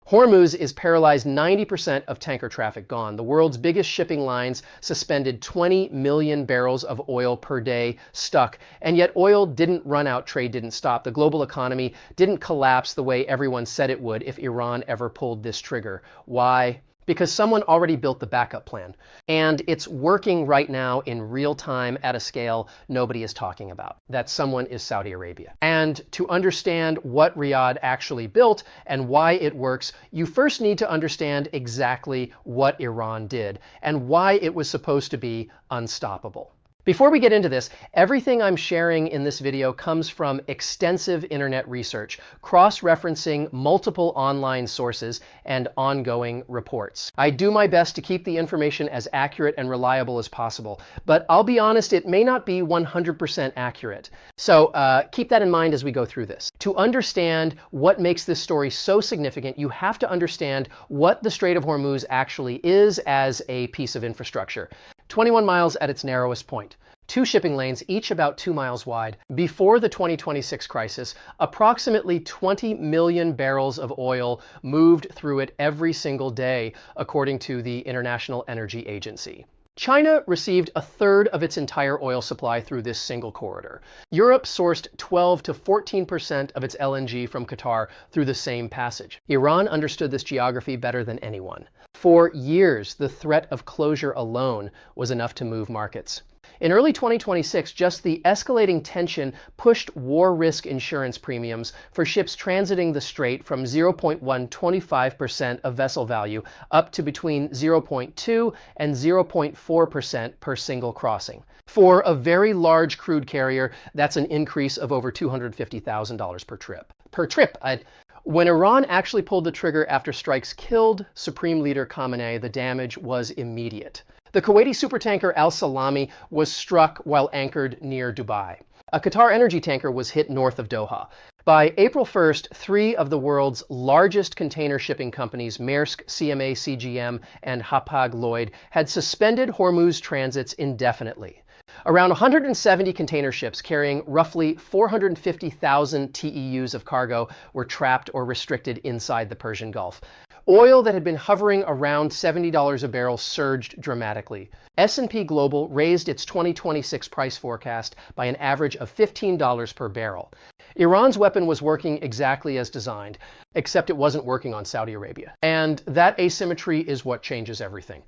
Hormuz is paralyzed, 90% of tanker traffic gone. The world's biggest shipping lines suspended, 20 million barrels of oil per day stuck. And yet oil didn't run out, trade didn't stop. The global economy didn't collapse the way everyone said it would if Iran ever pulled this trigger. Why? Because someone already built the backup plan. And it's working right now in real time at a scale nobody is talking about. That someone is Saudi Arabia. And to understand what Riyadh actually built and why it works, you first need to understand exactly what Iran did and why it was supposed to be unstoppable. Before we get into this, everything I'm sharing in this video comes from extensive internet research, cross-referencing multiple online sources and ongoing reports. I do my best to keep the information as accurate and reliable as possible, but I'll be honest, it may not be 100% accurate. So keep that in mind as we go through this. To understand what makes this story so significant, you have to understand what the Strait of Hormuz actually is as a piece of infrastructure. 21 miles at its narrowest point. 2 shipping lanes, each about 2 miles wide. Before the 2026 crisis, approximately 20 million barrels of oil moved through it every single day, according to the International Energy Agency. China received a third of its entire oil supply through this single corridor. Europe sourced 12 to 14% of its LNG from Qatar through the same passage. Iran understood this geography better than anyone. For years, the threat of closure alone was enough to move markets. In early 2026, just the escalating tension pushed war risk insurance premiums for ships transiting the strait from 0.125% of vessel value up to between 0.2 and 0.4% per single crossing. For a very large crude carrier, that's an increase of over $250,000 per trip. When Iran actually pulled the trigger after strikes killed Supreme Leader Khamenei, the damage was immediate. The Kuwaiti supertanker Al Salami was struck while anchored near Dubai. A Qatar energy tanker was hit north of Doha. By April 1st, 3 of the world's largest container shipping companies, Maersk, CMA CGM, and Hapag-Lloyd, had suspended Hormuz transits indefinitely. Around 170 container ships carrying roughly 450,000 TEUs of cargo were trapped or restricted inside the Persian Gulf. Oil that had been hovering around $70 a barrel surged dramatically. S&P Global raised its 2026 price forecast by an average of $15 per barrel. Iran's weapon was working exactly as designed, except it wasn't working on Saudi Arabia. And that asymmetry is what changes everything.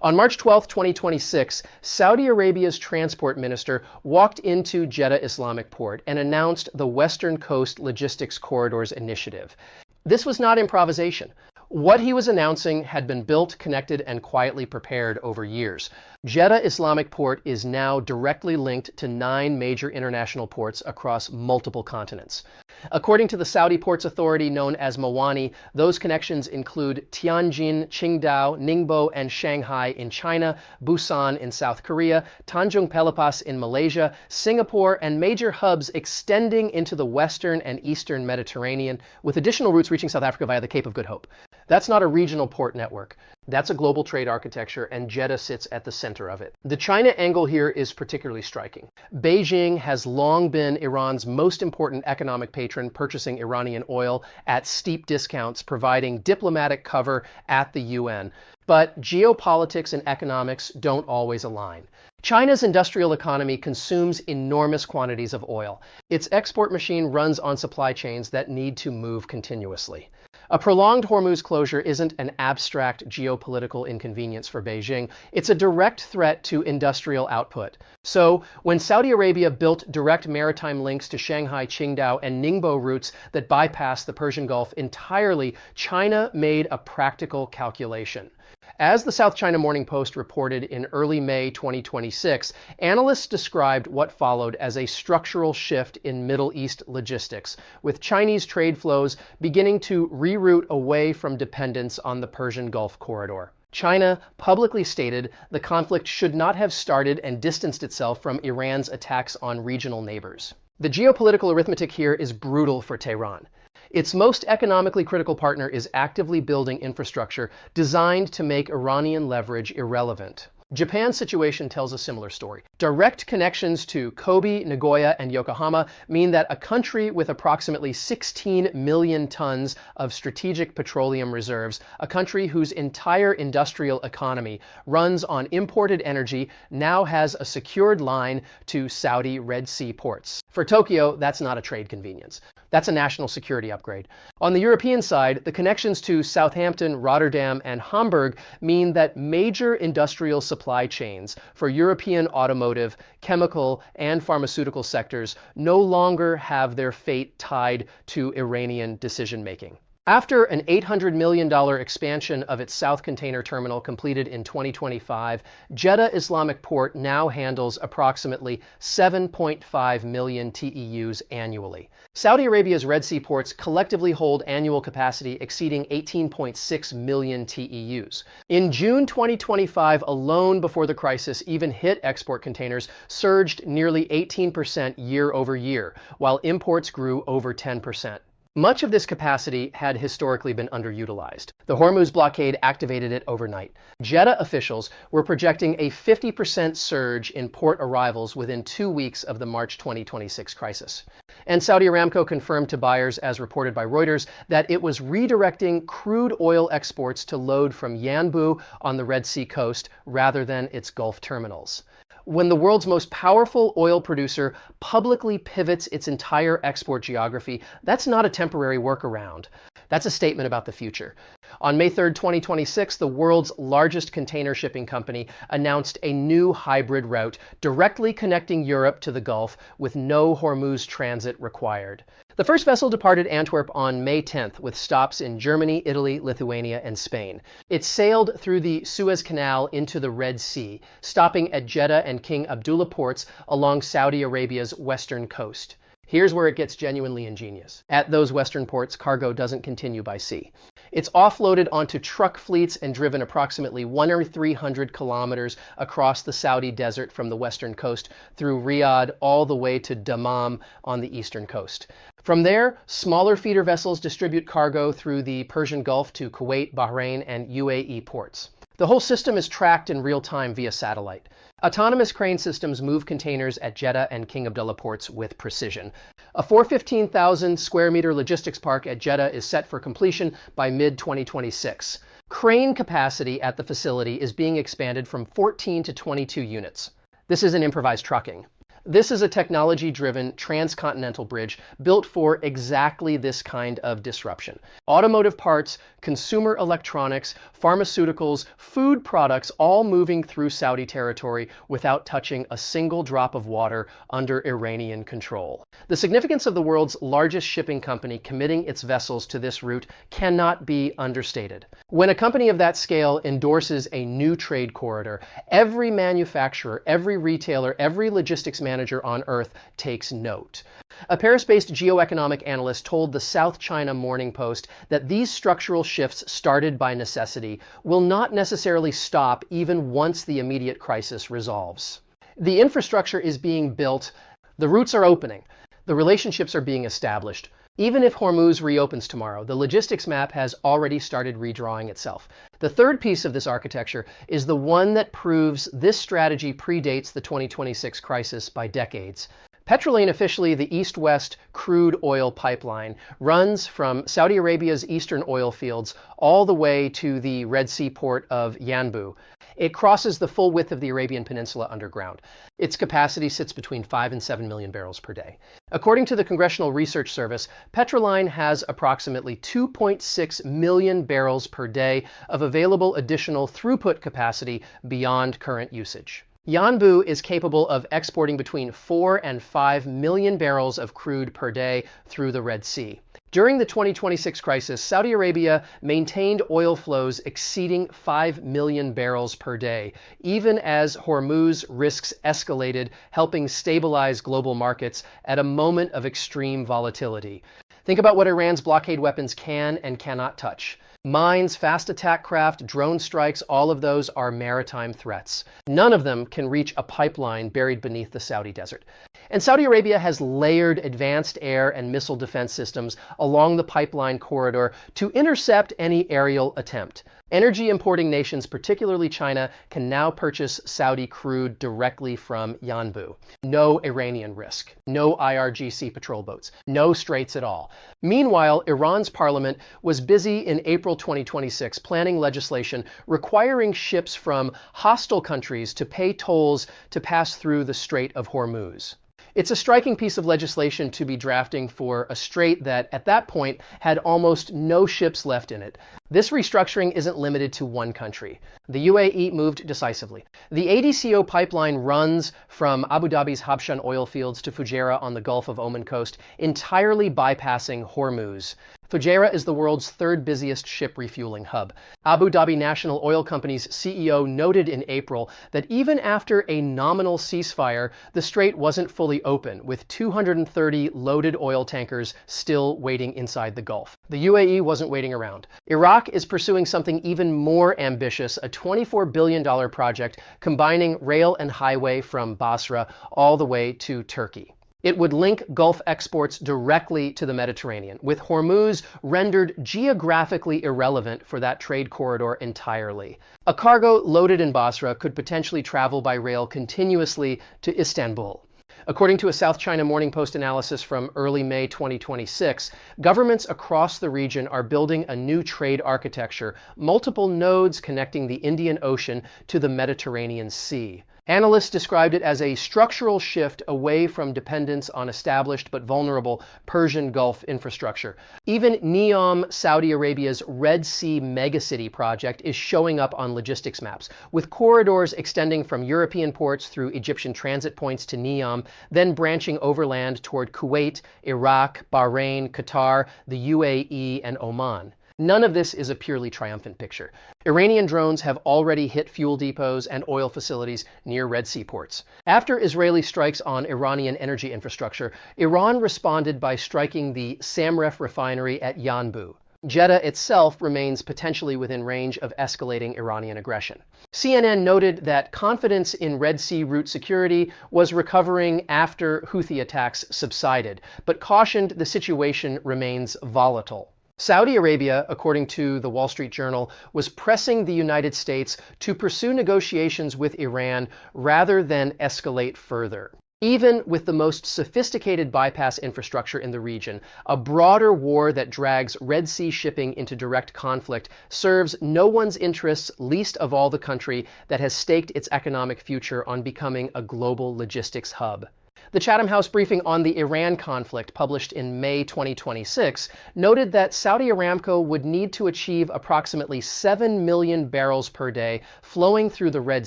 On March 12, 2026, Saudi Arabia's transport minister walked into Jeddah Islamic Port and announced the Western Coast Logistics Corridors Initiative. This was not improvisation. What he was announcing had been built, connected, and quietly prepared over years. Jeddah Islamic Port is now directly linked to 9 major international ports across multiple continents. According to the Saudi Ports Authority, known as Mawani, those connections include Tianjin, Qingdao, Ningbo, and Shanghai in China, Busan in South Korea, Tanjung Pelepas in Malaysia, Singapore, and major hubs extending into the western and eastern Mediterranean, with additional routes reaching South Africa via the Cape of Good Hope. That's not a regional port network. That's a global trade architecture, and Jeddah sits at the center of it. The China angle here is particularly striking. Beijing has long been Iran's most important economic patron, purchasing Iranian oil at steep discounts, providing diplomatic cover at the UN. But geopolitics and economics don't always align. China's industrial economy consumes enormous quantities of oil. Its export machine runs on supply chains that need to move continuously. A prolonged Hormuz closure isn't an abstract geopolitical inconvenience for Beijing. It's a direct threat to industrial output. So, when Saudi Arabia built direct maritime links to Shanghai, Qingdao, and Ningbo routes that bypass the Persian Gulf entirely, China made a practical calculation. As the South China Morning Post reported in early May 2026, analysts described what followed as a structural shift in Middle East logistics, with Chinese trade flows beginning to reroute away from dependence on the Persian Gulf corridor. China publicly stated the conflict should not have started and distanced itself from Iran's attacks on regional neighbors. The geopolitical arithmetic here is brutal for Tehran. Its most economically critical partner is actively building infrastructure designed to make Iranian leverage irrelevant. Japan's situation tells a similar story. Direct connections to Kobe, Nagoya, and Yokohama mean that a country with approximately 16 million tons of strategic petroleum reserves, a country whose entire industrial economy runs on imported energy, now has a secured line to Saudi Red Sea ports. For Tokyo, that's not a trade convenience. That's a national security upgrade. On the European side, the connections to Southampton, Rotterdam, and Hamburg mean that major industrial supply chains for European automotive, chemical, and pharmaceutical sectors no longer have their fate tied to Iranian decision-making. After an $800 million expansion of its South Container Terminal completed in 2025, Jeddah Islamic Port now handles approximately 7.5 million TEUs annually. Saudi Arabia's Red Sea ports collectively hold annual capacity exceeding 18.6 million TEUs. In June 2025 alone, before the crisis even hit export containers, surged nearly 18% year over year, while imports grew over 10%. Much of this capacity had historically been underutilized. The Hormuz blockade activated it overnight. Jeddah officials were projecting a 50% surge in port arrivals within 2 weeks of the March 2026 crisis. And Saudi Aramco confirmed to buyers, as reported by Reuters, that it was redirecting crude oil exports to load from Yanbu on the Red Sea coast rather than its Gulf terminals. When the world's most powerful oil producer publicly pivots its entire export geography, that's not a temporary workaround. That's a statement about the future. On May 3, 2026, the world's largest container shipping company announced a new hybrid route directly connecting Europe to the Gulf with no Hormuz transit required. The first vessel departed Antwerp on May 10th with stops in Germany, Italy, Lithuania, and Spain. It sailed through the Suez Canal into the Red Sea, stopping at Jeddah and King Abdullah ports along Saudi Arabia's western coast. Here's where it gets genuinely ingenious. At those western ports, cargo doesn't continue by sea. It's offloaded onto truck fleets and driven approximately 100 or 300 kilometers across the Saudi desert from the western coast through Riyadh all the way to Dammam on the eastern coast. From there, smaller feeder vessels distribute cargo through the Persian Gulf to Kuwait, Bahrain, and UAE ports. The whole system is tracked in real time via satellite. Autonomous crane systems move containers at Jeddah and King Abdullah ports with precision. A 415,000 square meter logistics park at Jeddah is set for completion by mid-2026. Crane capacity at the facility is being expanded from 14 to 22 units. This isn't improvised trucking. This is a technology-driven transcontinental bridge built for exactly this kind of disruption. Automotive parts, consumer electronics, pharmaceuticals, food products, all moving through Saudi territory without touching a single drop of water under Iranian control. The significance of the world's largest shipping company committing its vessels to this route cannot be understated. When a company of that scale endorses a new trade corridor, every manufacturer, every retailer, every logistics manager on Earth takes note. A Paris-based geoeconomic analyst told the South China Morning Post that these structural shifts started by necessity will not necessarily stop even once the immediate crisis resolves. The infrastructure is being built, the routes are opening, the relationships are being established. Even if Hormuz reopens tomorrow, the logistics map has already started redrawing itself. The third piece of this architecture is the one that proves this strategy predates the 2026 crisis by decades. Petroline, officially the East-West crude oil pipeline, runs from Saudi Arabia's eastern oil fields all the way to the Red Sea port of Yanbu. It crosses the full width of the Arabian Peninsula underground. Its capacity sits between 5 and 7 million barrels per day. According to the Congressional Research Service, Petroline has approximately 2.6 million barrels per day of available additional throughput capacity beyond current usage. Yanbu is capable of exporting between 4 and 5 million barrels of crude per day through the Red Sea. During the 2026 crisis, Saudi Arabia maintained oil flows exceeding 5 million barrels per day, even as Hormuz risks escalated, helping stabilize global markets at a moment of extreme volatility. Think about what Iran's blockade weapons can and cannot touch. Mines, fast attack craft, drone strikes, all of those are maritime threats. None of them can reach a pipeline buried beneath the Saudi desert. And Saudi Arabia has layered advanced air and missile defense systems along the pipeline corridor to intercept any aerial attempt. Energy importing nations, particularly China, can now purchase Saudi crude directly from Yanbu. No Iranian risk, no IRGC patrol boats, no straits at all. Meanwhile, Iran's parliament was busy in April 2026 planning legislation requiring ships from hostile countries to pay tolls to pass through the Strait of Hormuz. It's a striking piece of legislation to be drafting for a strait that, at that point, had almost no ships left in it. This restructuring isn't limited to one country. The UAE moved decisively. The ADCO pipeline runs from Abu Dhabi's Habshan oil fields to Fujairah on the Gulf of Oman coast, entirely bypassing Hormuz. Fujairah is the world's third busiest ship refueling hub. Abu Dhabi National Oil Company's CEO noted in April that even after a nominal ceasefire, the strait wasn't fully open, with 230 loaded oil tankers still waiting inside the Gulf. The UAE wasn't waiting around. Iraq is pursuing something even more ambitious, a $24 billion project combining rail and highway from Basra all the way to Turkey. It would link Gulf exports directly to the Mediterranean, with Hormuz rendered geographically irrelevant for that trade corridor entirely. A cargo loaded in Basra could potentially travel by rail continuously to Istanbul. According to a South China Morning Post analysis from early May 2026, governments across the region are building a new trade architecture, multiple nodes connecting the Indian Ocean to the Mediterranean Sea. Analysts described it as a structural shift away from dependence on established but vulnerable Persian Gulf infrastructure. Even NEOM, Saudi Arabia's Red Sea megacity project, is showing up on logistics maps, with corridors extending from European ports through Egyptian transit points to NEOM, then branching overland toward Kuwait, Iraq, Bahrain, Qatar, the UAE, and Oman. None of this is a purely triumphant picture. Iranian drones have already hit fuel depots and oil facilities near Red Sea ports. After Israeli strikes on Iranian energy infrastructure, Iran responded by striking the Samref refinery at Yanbu. Jeddah itself remains potentially within range of escalating Iranian aggression. CNN noted that confidence in Red Sea route security was recovering after Houthi attacks subsided, but cautioned the situation remains volatile. Saudi Arabia, according to the Wall Street Journal, was pressing the United States to pursue negotiations with Iran rather than escalate further. Even with the most sophisticated bypass infrastructure in the region, a broader war that drags Red Sea shipping into direct conflict serves no one's interests, least of all the country that has staked its economic future on becoming a global logistics hub. The Chatham House briefing on the Iran conflict, published in May 2026, noted that Saudi Aramco would need to achieve approximately 7 million barrels per day flowing through the Red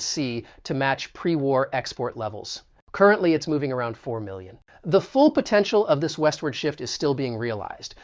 Sea to match pre-war export levels. Currently, it's moving around 4 million. The full potential of this westward shift is still being realized.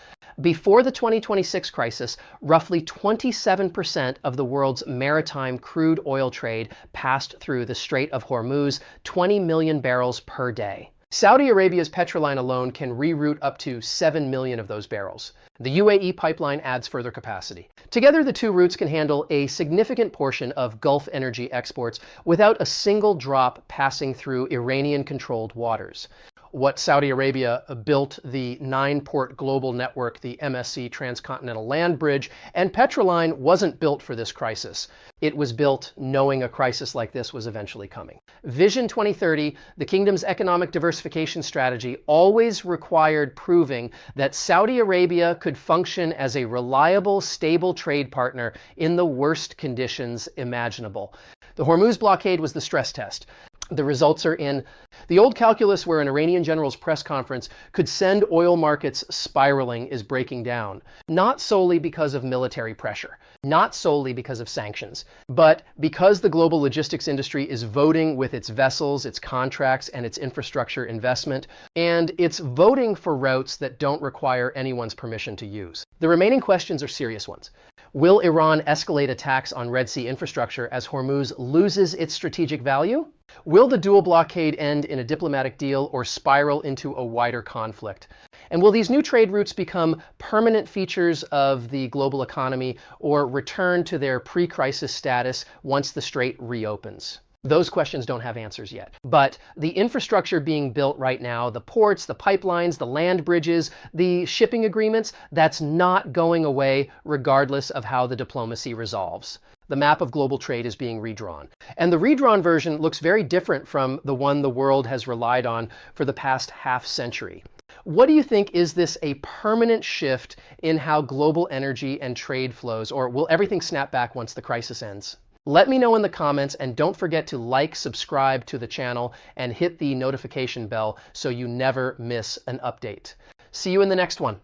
Before the 2026 crisis, roughly 27% of the world's maritime crude oil trade passed through the Strait of Hormuz, 20 million barrels per day. Saudi Arabia's Petroline alone can reroute up to 7 million of those barrels. The UAE pipeline adds further capacity. Together, the two routes can handle a significant portion of Gulf energy exports without a single drop passing through Iranian-controlled waters. What Saudi Arabia built the 9-port global network, the MSC Transcontinental Land Bridge, and Petroline wasn't built for this crisis. It was built knowing a crisis like this was eventually coming. Vision 2030, the kingdom's economic diversification strategy, always required proving that Saudi Arabia could function as a reliable, stable trade partner in the worst conditions imaginable. The Hormuz blockade was the stress test. The results are in. The old calculus where an Iranian general's press conference could send oil markets spiraling is breaking down, not solely because of military pressure, not solely because of sanctions, but because the global logistics industry is voting with its vessels, its contracts, and its infrastructure investment, and it's voting for routes that don't require anyone's permission to use. The remaining questions are serious ones. Will Iran escalate attacks on Red Sea infrastructure as Hormuz loses its strategic value? Will the dual blockade end in a diplomatic deal or spiral into a wider conflict? And will these new trade routes become permanent features of the global economy or return to their pre-crisis status once the strait reopens? Those questions don't have answers yet. But the infrastructure being built right now, the ports, the pipelines, the land bridges, the shipping agreements, that's not going away regardless of how the diplomacy resolves. The map of global trade is being redrawn. And the redrawn version looks very different from the one the world has relied on for the past half century. What do you think? Is this a permanent shift in how global energy and trade flows, or will everything snap back once the crisis ends? Let me know in the comments, and don't forget to like, subscribe to the channel, and hit the notification bell so you never miss an update. See you in the next one.